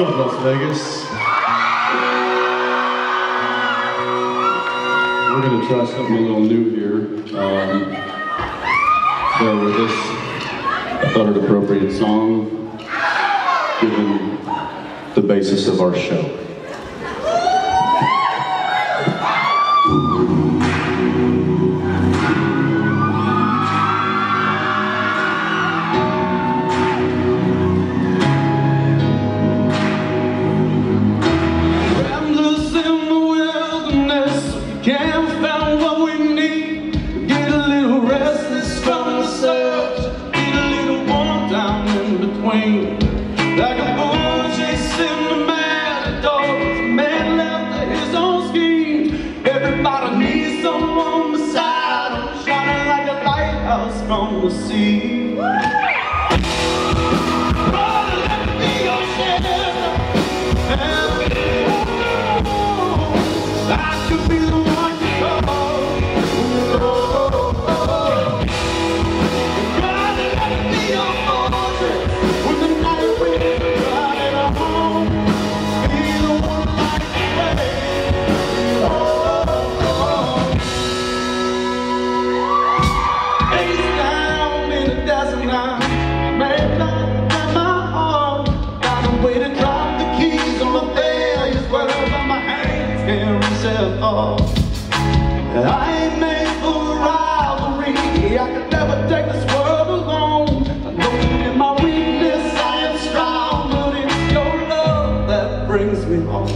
from Las Vegas. We're going to try something a little new here. Bear with us. I thought it an appropriate song, given the basis of our show. Like a bull chasing the matadors, a man left to his own schemes. Everybody needs someone beside him, shining like a lighthouse from the sea. Brother, let me be your shelter. I could be the one you call. Brother, let me be your fortress. I ain't made for rivalry. I could never take this world alone. I know that in my weakness I am strong, but it's your love that brings me home.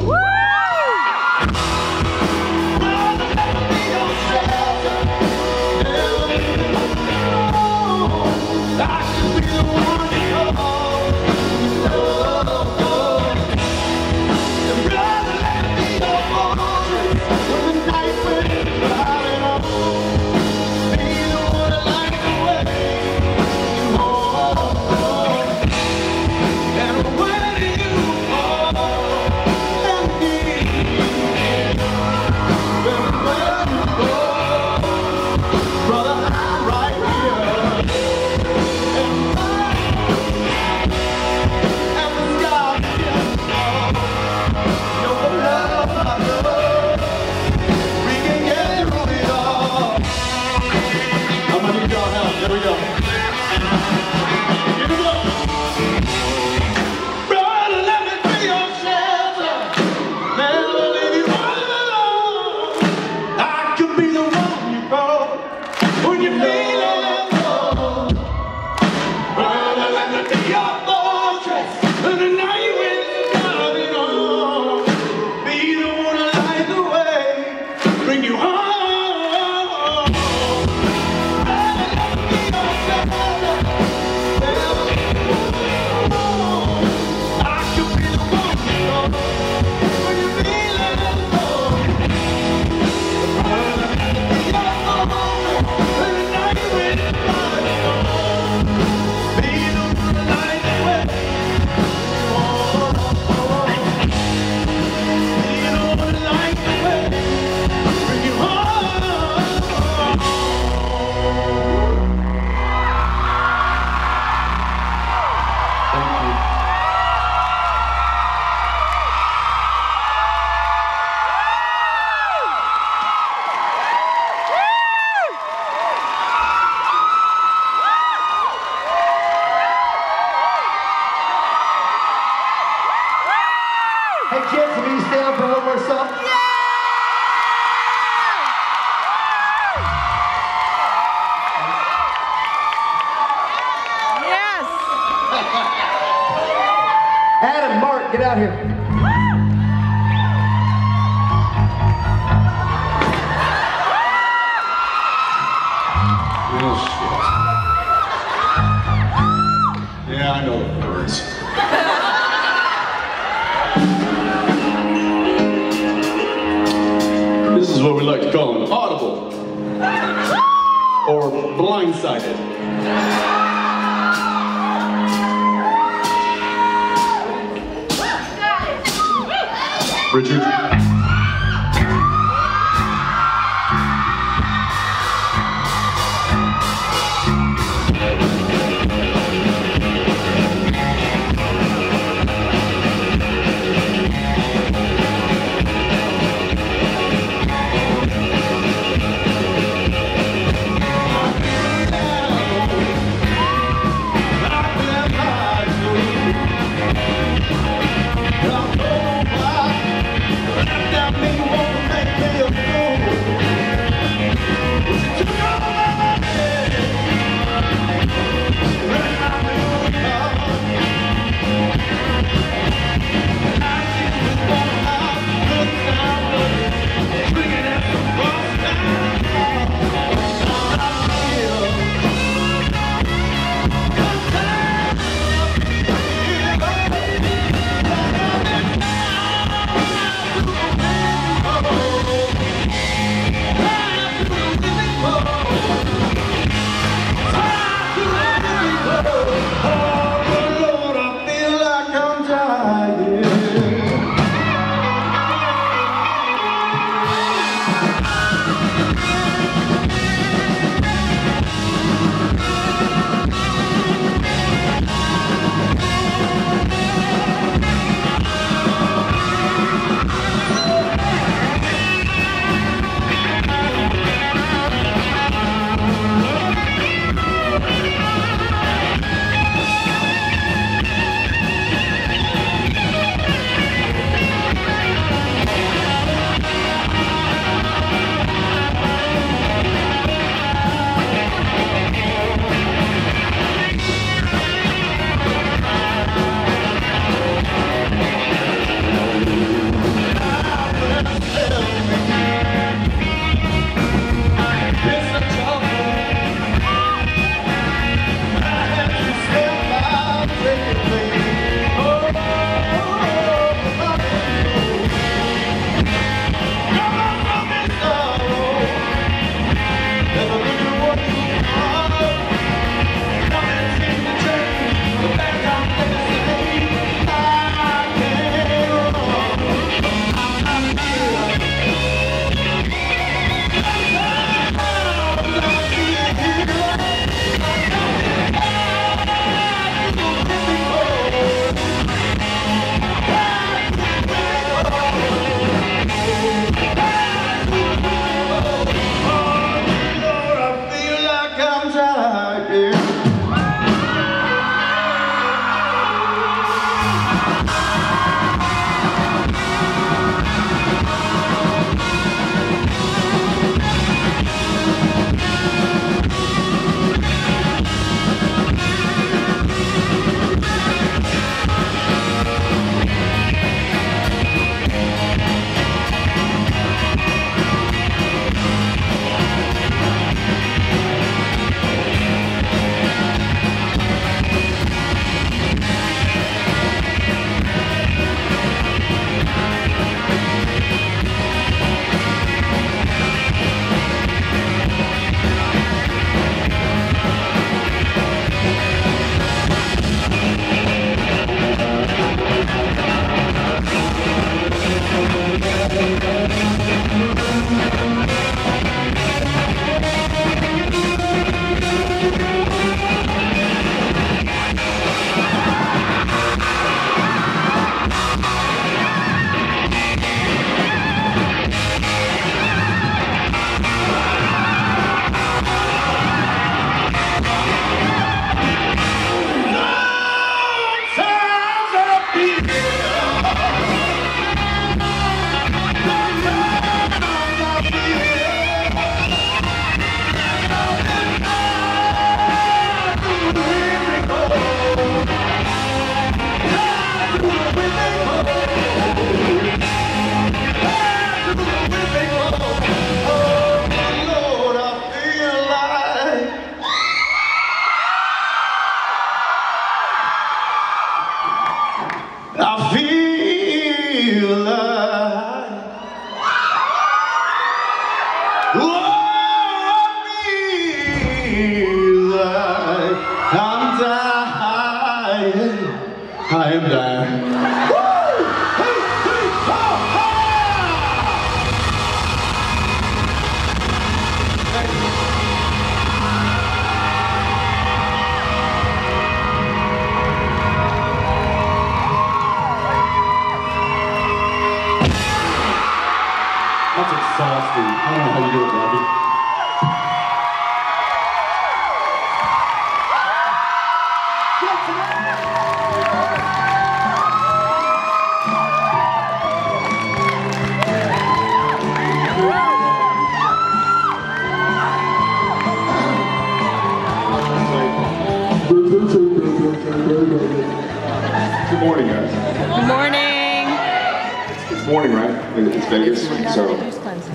Brother, let me be your shelter. Never leave me alone. I could be the one you call. Brother, let me be your fortress. When the night wind driving on, be the one that lights the way. And when you fall and need me, everywhere you go, brother, I'm right here. And the sky gets dark. Your love, my love, we can get through it all. I'm gonna need y'all help. Here we go. Here we go. Brother, let me be your shelter. Never leave you alone. I could be the one you call when you're feeling low. Brother, let me be your fortress. And the night wind's driving on, be the one to light the way, bring you home. Brother, let me be your shelter. Never leave you alone. I could be the one you call when you're feeling low. Brother, let me be your fortress. And the night wind's driving on, be the one to light the way. Hey, Jensen, will you stand up for one more song? Yes! Adam, Mark, get out here. Yeah, I know it hurts. This is what we like to call an audible or blindsided. Richard. I am dying. Woo! Hey, hey, ha, ha! That's exhausting. I don't know how you do it, Robbie. Vegas, so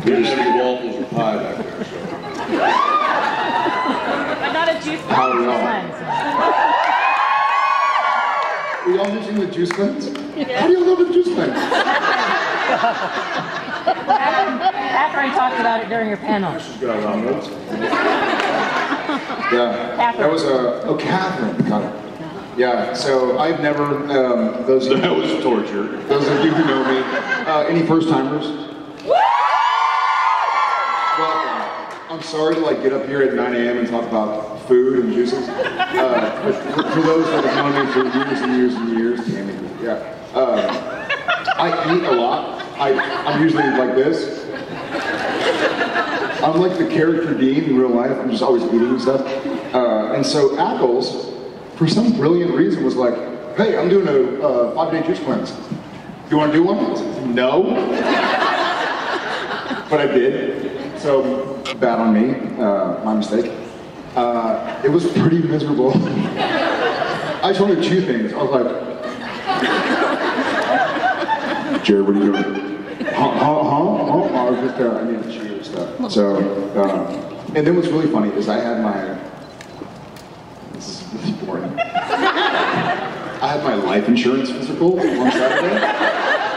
You're gonna be waffles or pie back there. So. I'm not a juice How are y'all? cleanse. Are y'all using the juice cleanse? How do y'all know the juice cleanse? After I talked about it during your panel. She's got a lot of notes. Yeah, that was oh, Catherine, got it. Yeah, so I've never, those of you, That was torture. those of you who know me, any first timers? Welcome. I'm sorry to like get up here at 9 a.m. and talk about food and juices. For those that have known me for years and years and years, damn it, yeah. I eat a lot. I'm usually like this. I'm like the character Dean in real life. I'm just always eating and stuff. And so Ackles, for some brilliant reason, was like, hey, I'm doing a 5-day juice cleanse. You want to do one? I said, no. But I did. So bad on me. My mistake. It was pretty miserable. I just wanted to chew things. I was like, Jared, what are you doing? I was just, I need to chew stuff. So, and then what's really funny is I had my, this is boring. I had my life insurance physical on Saturday,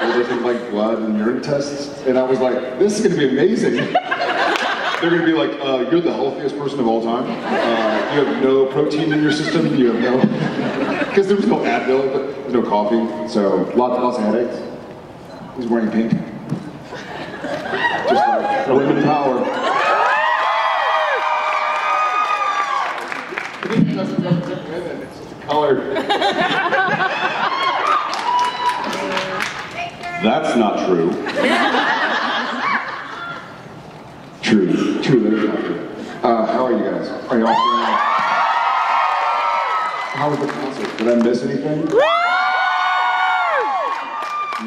where they did like blood and urine tests, and I was like, this is gonna be amazing. They're gonna be like, you're the healthiest person of all time. You have no protein in your system, you have no, because there was no Advil, but there's no coffee, so lots of headaches. He's wearing pink. Just like women power. Pink doesn't represent women, it's just a color. That's not true. True, that is not true. How are you guys? Are y'all feeling? How was the concert? Did I miss anything?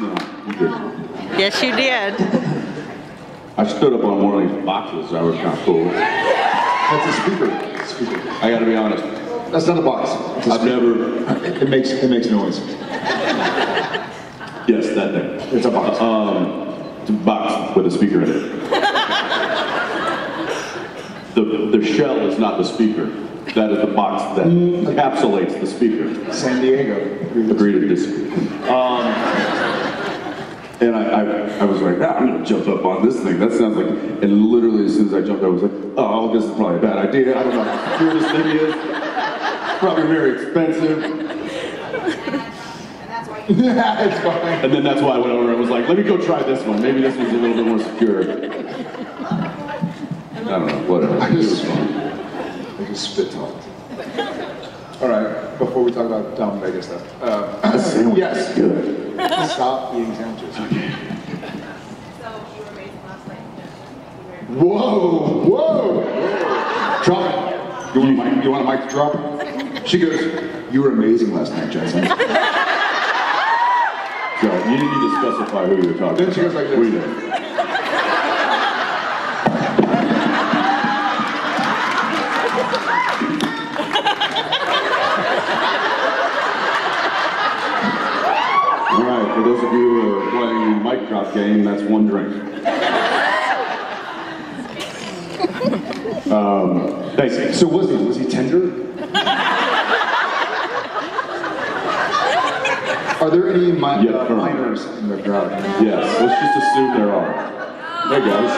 No, you didn't. Yes, you did. I stood up on one of these boxes. That was kind of cool. That's a speaker. I gotta be honest. That's not a box. It's a I've speaker. never. It makes noise. Yes, that thing. It's a box. It's a box with a speaker in it. The shell is not the speaker. That is the box that encapsulates the speaker. San Diego. Agree to disagree. And I was like, I'm gonna jump up on this thing. That sounds like, and literally as soon as I jumped, I was like, oh, this is probably a bad idea. I don't know how secure this thing is. Probably very expensive. Yeah, it's fine. And then that's why I went over and was like, let me go try this one. Maybe this one's a little bit more secure. I don't know, whatever. I just spit talked. All right, before we talk about dumb Vegas stuff. That sandwich yes. is good. Stop eating sandwiches. So you were raised last night. Whoa. Drop it. You want a mic to drop? She goes, you were amazing last night, Jensen. So you need to specify who you're talking Then she goes like this. We know. All right, for those of you who are playing the mic drop game, that's one drink. Thanks. So was he tender? Are there any minors in the crowd? Yes, let's just assume there are. Hey guys.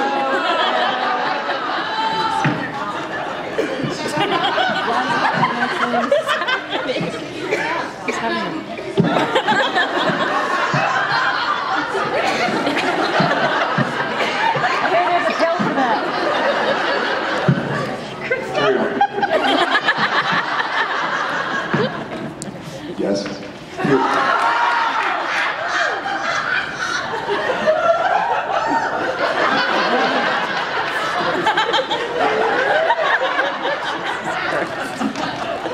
Yes.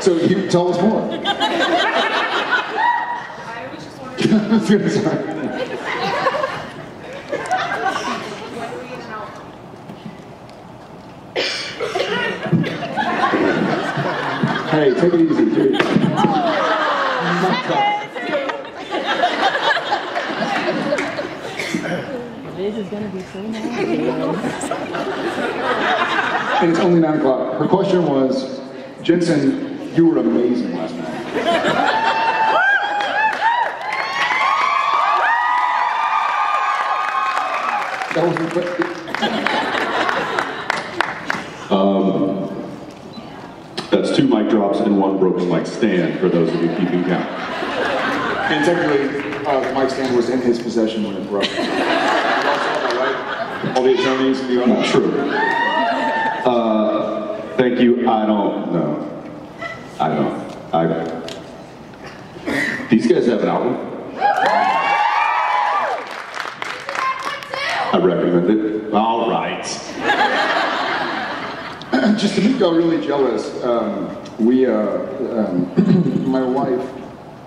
So you tell us more. I was just wondering. Sorry. When do we get out? Hey, take it easy, dude. This is gonna be so nice. And it's only 9 o'clock. Her question was, Jensen, you were amazing last night. That was the question. That's 2 mic drops and 1 broken mic stand for those of you keeping count. And technically, the mic stand was in his possession when it broke. You all saw that, right? All the attorneys and the owners. True. Thank you. I don't know. These guys have an album. I recommend it. All right. Just to make y'all really jealous, my wife,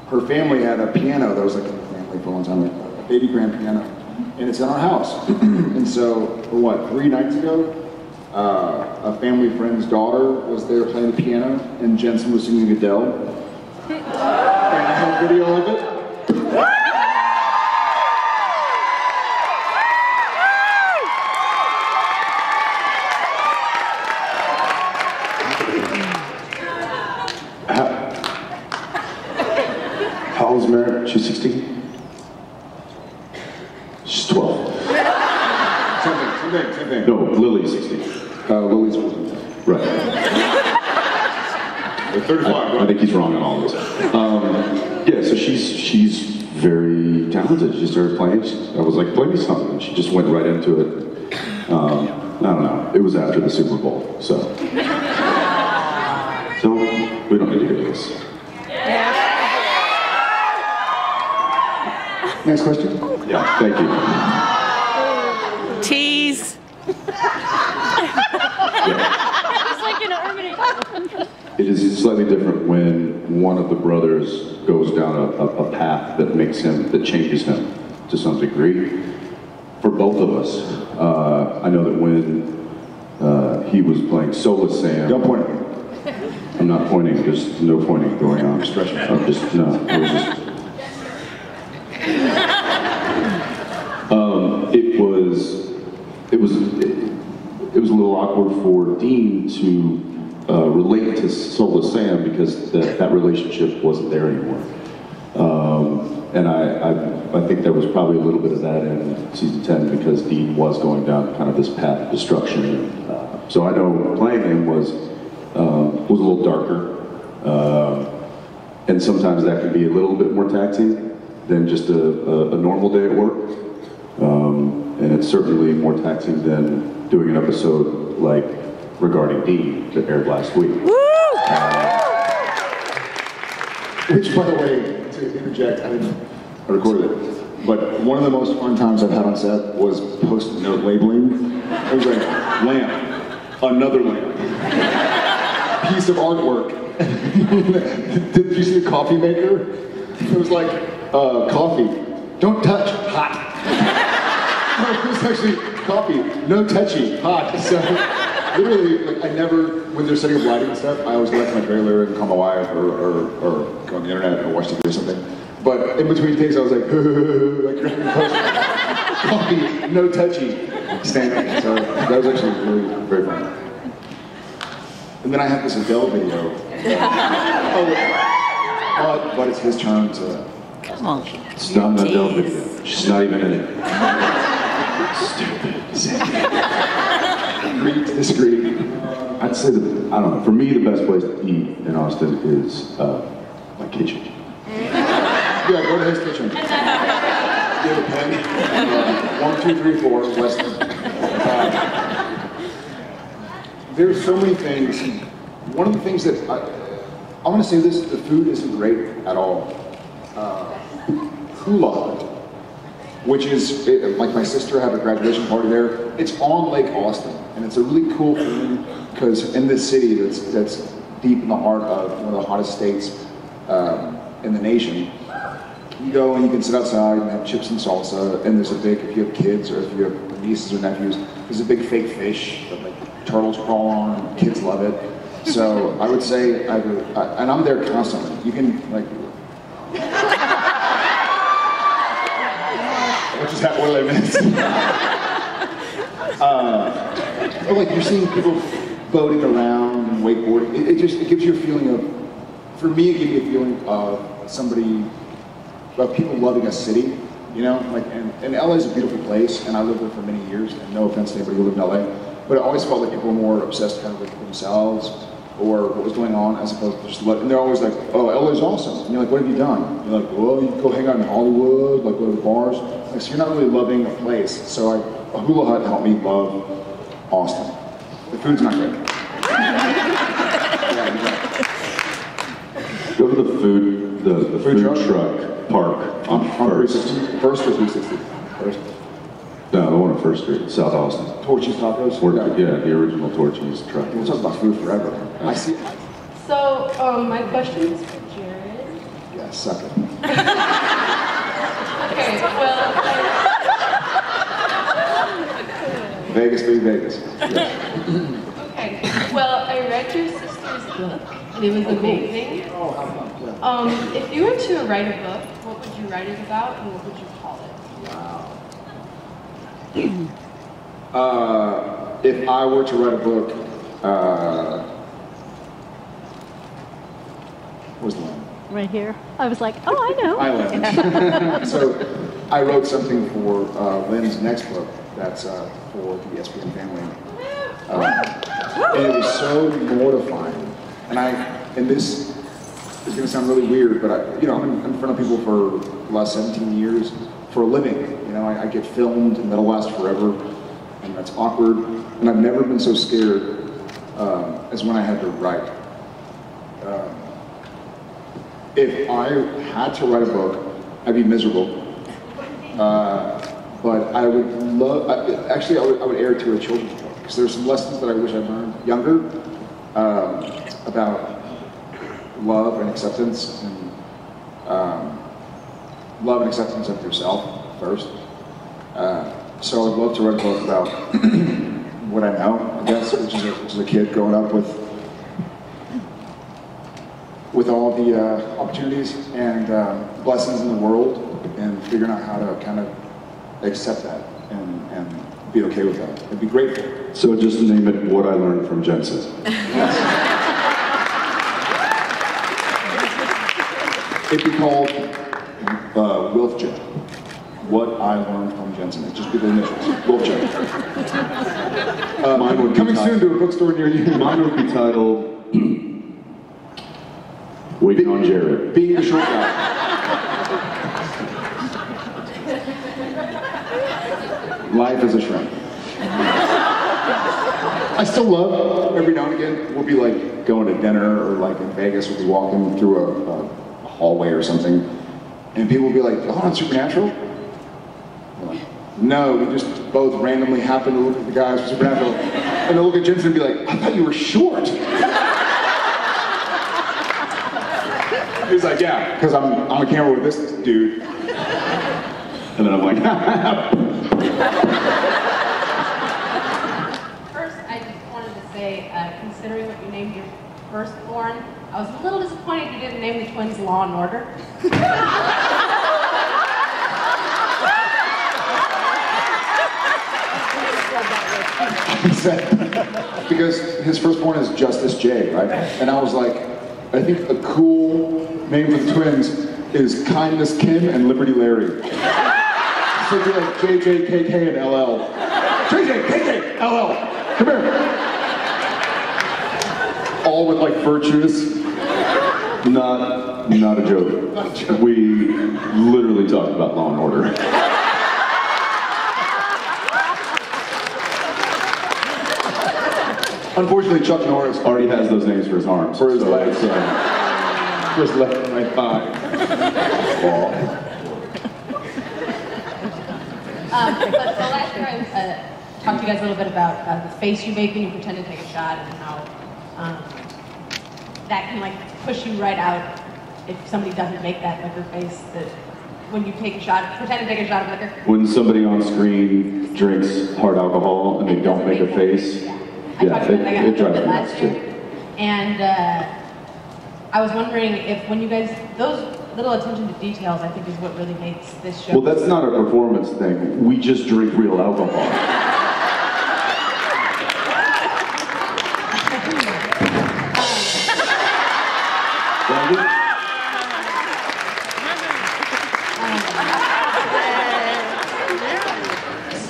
her family had a piano that was like in the family for a long time, like a baby grand piano, and it's in our house. And so, 3 nights ago, a family friend's daughter was there playing the piano, and Jensen was singing Adele. And I have a video of it. How old is Mary? She's 16? She's 12. Same thing. No, Lily's 16. Lily's 14. Right. They're 35, I right? think he's wrong on all this. Yeah, so she's very talented. She started playing. I was like, play me something. And she just went right into it. I don't know. It was after the Super Bowl, so. So, we don't need to hear this. Next question. Yeah, thank you. Tease. Yeah. Like an urban. It is slightly different when one of the brothers goes down a path that changes him to some degree. For both of us, I know that when he was playing Soulless Sam. Don't point at me. I'm not pointing, there's no pointing going on. Stretching. I'm just, no, it was just. It was a little awkward for Dean to relate to Soulless Sam because that relationship wasn't there anymore. And I think there was probably a little bit of that in season 10 because Dean was going down kind of this path of destruction. So I know playing him was a little darker. And sometimes that can be a little bit more taxing than just a normal day at work. And it's certainly more taxing than doing an episode like regarding Dean that aired last week. Which, by the way, to interject, I recorded it, but one of the most fun times I've had on set was post-it note labeling. It was like, lamp, another lamp, piece of artwork. Did you see the coffee maker? It was like, coffee, don't touch, hot. It was actually coffee, no touchy, hot. So literally, like, I never, when they're setting up lighting and stuff, I always go back to my trailer and call my wife or go on the internet or watch TV or something. But in between takes, I was like, like coffee, no touchy, standing. So that was actually really very fun. And then I have this Adele video. But it's his turn to. Come on. It's not an Adele video. She's not even in it. Stupid. Agree to disagree. I'd say that, I don't know, for me the best place to eat in Austin is my kitchen. Yeah, go to his kitchen. Give a pen. 1, 2, 3, 4, Weston. There's so many things. One of the things that I want to say this: the food isn't great at all. Hula, which is like my sister had a graduation party there. It's on Lake Austin, and it's a really cool thing because in this city that's deep in the heart of one of the hottest states in the nation. You go and you can sit outside and have chips and salsa, and there's a big, if you have kids or if you have nieces or nephews, there's a big fake fish that like turtles crawl on, and kids love it. So I would say, and I'm there constantly. You can like, which is what I missed. Or like you're seeing people boating around and wakeboarding. It gives you a feeling of, for me, it gives me a feeling of of people loving a city, you know? Like, and LA is a beautiful place, and I lived there for many years, and no offense to anybody who lived in LA, but it always felt like people were more obsessed kind of with themselves or what was going on as opposed to just and they're always like, oh, LA's awesome. And you're like, what have you done? You're like, well, you go hang out in Hollywood, like go to the bars. Like, so you're not really loving a place. So a hula hut helped me love Austin. The food's not great. Yeah, exactly. Go to the food truck park on First. First or 360? First. No, the one on First Street, South Austin. Torchy's Tacos? Yeah, the original Torchy's truck. We'll talk about food forever. I see. So, my question is for Jared. Yeah, suck it. Okay, well, Vegas, big Vegas. Yes. okay, well, I read your sister's book, and it was amazing. Oh, how fun. Yeah. If you were to write a book, what would you write it about, and what would you call it? If I were to write a book, what's the line? Right here. I was like, oh, I know. Island. So I wrote something for Lynn's next book that's for the ESPN family. And it was so mortifying. And this is going to sound really weird, but I'm in front of people for the last 17 years for a living. You know, I get filmed and that'll last forever, and that's awkward. And I've never been so scared as when I had to write. If I had to write a book, I'd be miserable. But I would love, I would air it to a children's book, because there's some lessons that I wish I'd learned younger about love and acceptance, and love and acceptance of yourself first. So I'd love to write a book about what I know, I guess, which is a kid growing up with all the opportunities and blessings in the world, and figuring out how to kind of accept that and be okay with that, and be grateful. So just name it What I Learned from Jensen. Yes. It'd be called WILFJ. What I Learned from Jensen. It'd just be the initials. WILFJ. Mine would be coming soon to a bookstore near you. Mine would be titled Waiting on Jared. Being the short guy. Life as a shrimp. I still love, every now and again, we'll be like going to dinner, or like in Vegas, we'll be walking through a hallway or something, and people will be like, oh, on Supernatural? We're like, no, we just both randomly happen to look at the guys from Supernatural, and they'll look at Jensen and be like, I thought you were short. He's like, yeah, because I'm on the camera with this dude. And then I'm like, First, I just wanted to say, considering what you named your firstborn, I was a little disappointed you didn't name the twins Law and Order. because his firstborn is Justice J, right? And I was like, I think a cool name for the twins is Kindness Kim and Liberty Larry. So it'd be like JJ, KK, and LL. JJ, KK, LL, come here. All with like virtues. Not a joke. We literally talked about Law and Order. Unfortunately, Chuck Norris Already has those names for his arms. for his so legs. it's, For his left and right thigh. But the last year I talked to you guys a little bit about the face you make when you pretend to take a shot, and how that can like push you right out if somebody doesn't make that liquor face. That when you take a shot, pretend to take a shot of liquor. when somebody on screen drinks hard alcohol and they don't make a face, I talked about that it drives me last nuts year. too. And I was wondering if when you guys, those little attention to details, I think is what really makes this show. Well, that's not a performance thing. We just drink real alcohol. So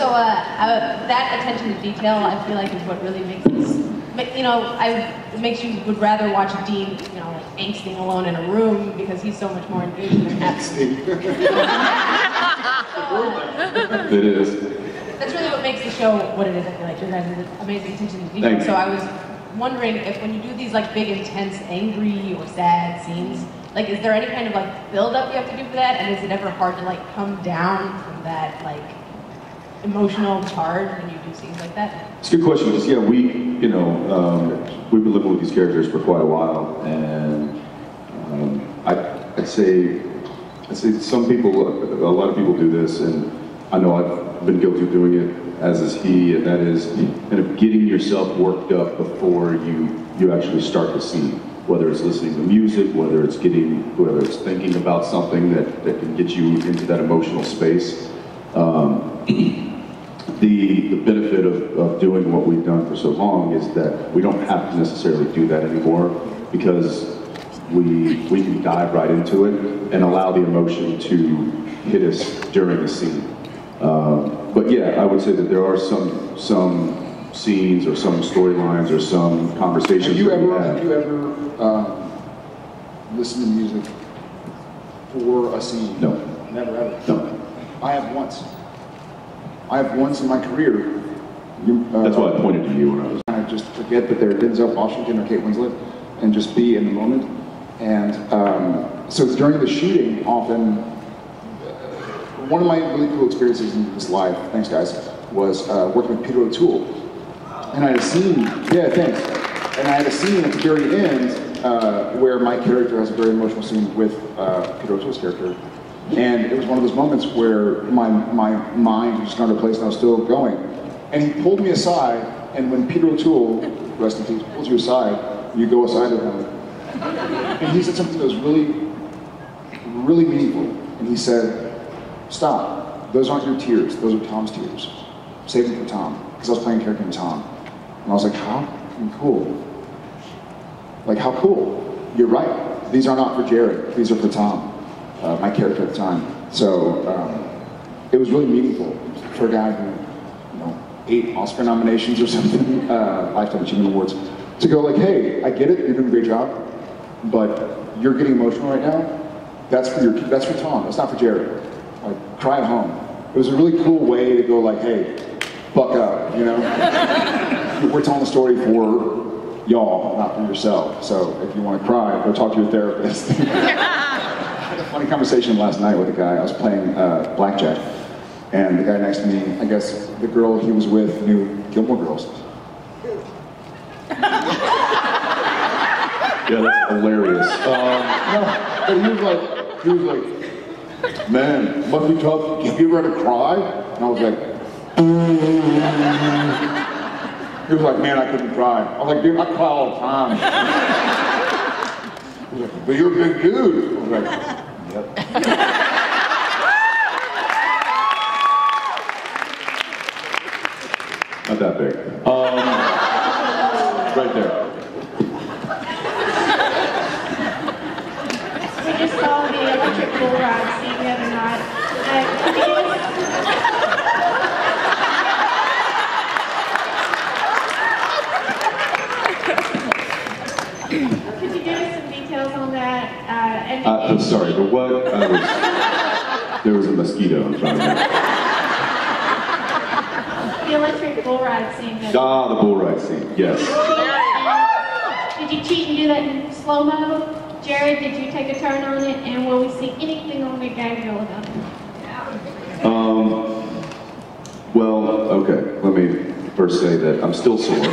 that attention to detail, I feel like, is what really makes this. You know, it makes you would rather watch Dean, you know, like angsting alone in a room because he's so much more engaged in that. It is. That's really what makes the show what it is. I feel like your guys' amazing attention to detail. Thank you. So I was wondering if when you do these like big, intense, angry or sad scenes, like is there any kind of like build-up you have to do for that, and is it ever hard to like come down from that like emotional charge when you do scenes like that? It's a good question because we've been living with these characters for quite a while, and I'd say some people, a lot of people do this, and I know I've been guilty of doing it, as is he, and that is kind of getting yourself worked up before you actually start the scene. Whether it's listening to music, whether it's thinking about something that can get you into that emotional space. The benefit of doing what we've done for so long is that we don't have to necessarily do that anymore, because we can dive right into it and allow the emotion to hit us during the scene. But yeah, I would say that there are some scenes or some storylines or some conversations. Have you ever listened to music for a scene? No. Never ever? No. I have once in my career. That's why I pointed to you when I was. Kind of just forget that they're Denzel Washington or Kate Winslet and just be in the moment. And so during the shooting, often, one of my really cool experiences in this life, thanks guys, was working with Peter O'Toole. And I had a scene, and I had a scene at the very end where my character has a very emotional scene with Peter O'Toole's character. And it was one of those moments where my mind was just gone to a place and I was still going. And he pulled me aside, and when Peter O'Toole, rest in peace, pulls you aside, you go aside with him. And he said something that was really, really meaningful. And he said, "Stop. Those aren't your tears. Those are Tom's tears. Save them for Tom." Because I was playing a character in Tom. And I was like, how cool. Like, how cool. You're right. These are not for Jared. These are for Tom, my character at the time. So it was really meaningful for a guy who, 8 Oscar nominations or something, Lifetime Achievement Awards, to go like, hey, I get it, you're doing a great job, but you're getting emotional right now. That's for Tom. That's not for Jared. Like, cry at home. It was a really cool way to go like, hey, buck up, We're telling the story for y'all, not for yourself. So if you want to cry, go talk to your therapist. I had a funny conversation last night with a guy. I was playing blackjack, and the guy next to me, I guess the girl he was with knew Gilmore Girls. Yeah, that's hilarious. No, but he was like, man, must be tough. Have you ever had to cry? And I was like, he was like, man, I couldn't cry. I was like, dude, I cry all the time. He was like, but you're a big dude. I was like, yep. Not that big. Right there. We just saw the electric bull ride scene the other night. Could you give us some details on that? I'm sorry, but what? There was a mosquito in front of me. The electric bull ride scene. The bull ride scene, yes. Did you cheat and do that in slow-mo? Jared, did you take a turn on it? And will we see anything on the gag reel about it? Well, okay, let me first say that I'm still sore.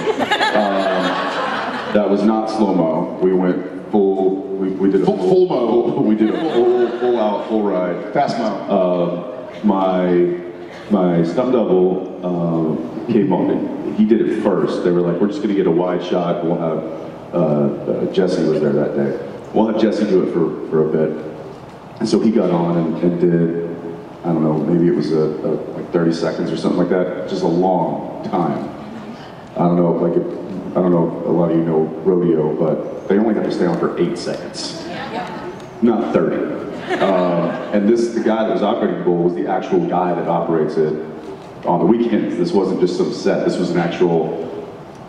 That was not slow-mo. We went full, we did a full mo. We did a full out, full ride. Fast mo. My stunt double came on, and he did it first. They were like, we're just gonna get a wide shot. We'll have, Jesse was there that day. We'll have Jesse do it for a bit. And so he got on and did, I don't know, maybe it was like 30 seconds or something like that. Just a long time. I don't know if a lot of you know rodeo, but they only have to stay on for 8 seconds. not 30. And the guy that was operating the bull was the actual guy that operates it on the weekends. This wasn't just some set. This was an actual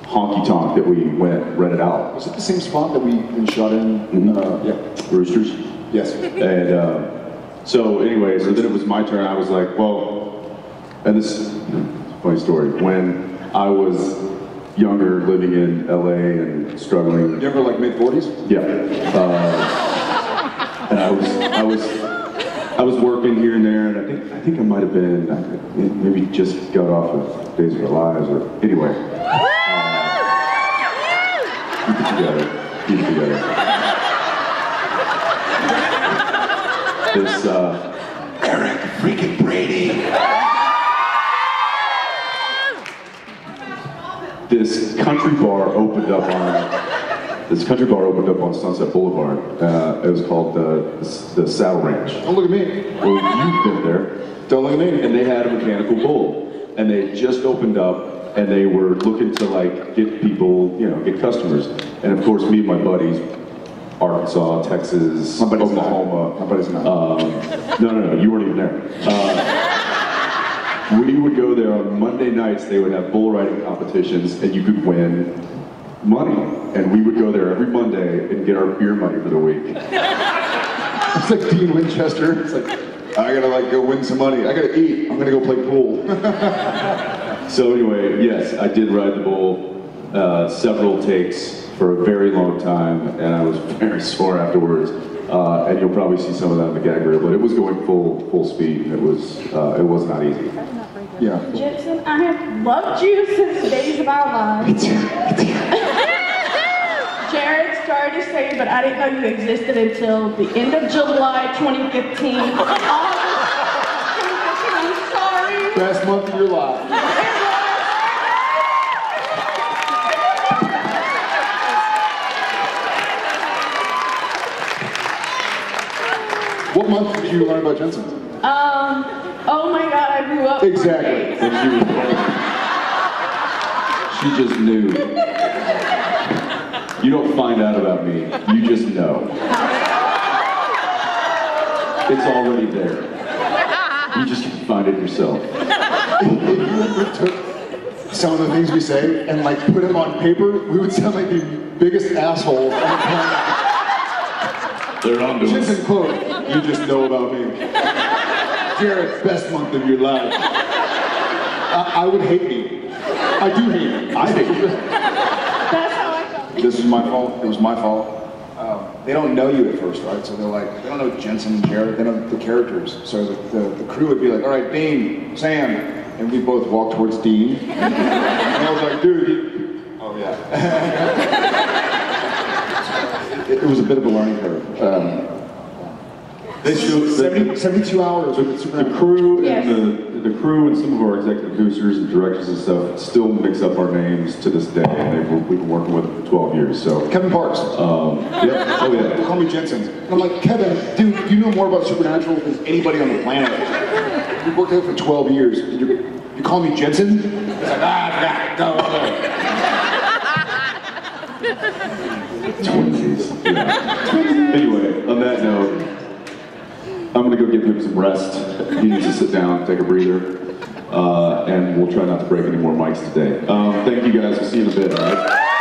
honky-tonk that we went rented out. Was it the same spot that we shot in? Yeah. Roosters. Yes. And so anyway, so then it was my turn. I was like, well, and this is a funny story. When I was younger, living in LA and struggling. Younger, like mid-40s? Yeah. And I was working here and there, and I think I might have been maybe just got off of Days of Our Lives, or anyway. Keep it together. Keep it together. This Eric freaking Brady. this country bar opened up on Sunset Boulevard. It was called the Saddle Ranch. Don't look at me. Well, you've been there. Don't look at me. And they had a mechanical bull, and they just opened up, and they were looking to like get people, get customers. And of course, me and my buddies, Arkansas, Texas, Oklahoma. My buddy's not. No, you weren't even there. We would go there on Monday nights. They would have bull riding competitions, and you could win money. And we would go there every Monday and get our beer money for the week. It's like Dean Winchester. It's like, I gotta like go win some money. I gotta eat. I'm gonna go play pool. So anyway, yes, I did ride the bull several takes for a very long time, and I was very sore afterwards. And you'll probably see some of that in the gag reel, but it was going full speed, and it was not easy. Yeah. Jensen, I have loved you since the days of our lives. Jared, sorry to say, but I didn't know you existed until the end of July 2015. August 2015, sorry. Best month of your life. What month did you learn about Jensen? Oh my God, I grew up. Exactly. And she just knew. You don't find out about me, you just know. It's already there. You just can find it yourself. If you ever took some of the things we say and like put them on paper, we would sound like the biggest assholes on the planet. They're on to Jensen us. quote, you just know about me. Jared, best month of your life. I would hate me. I do hate me. I hate you. That's how I felt. This is my fault. It was my fault. They don't know you at first, right? So they're like, they don't know Jensen and Jared. They know the characters. So the crew would be like, all right, Dean, Sam. And we both walk towards Dean. And I was like, dude, oh yeah. It was a bit of a learning curve. They showed 72 hours with the crew Yes. and the crew and some of our executive producers and directors and stuff still mix up our names to this day, and we've been working with them for 12 years. So Kevin Parks. yeah, oh They yeah. call me Jensen. And I'm like, Kevin, dude, you know more about Supernatural than anybody on the planet. We've worked out for 12 years. And you call me Jensen? It's like, go. Twinsies. Yeah. Anyway, on that note, I'm gonna go give him some rest. He needs to sit down, take a breather, and we'll try not to break any more mics today. Thank you guys. We'll see you in a bit. All right.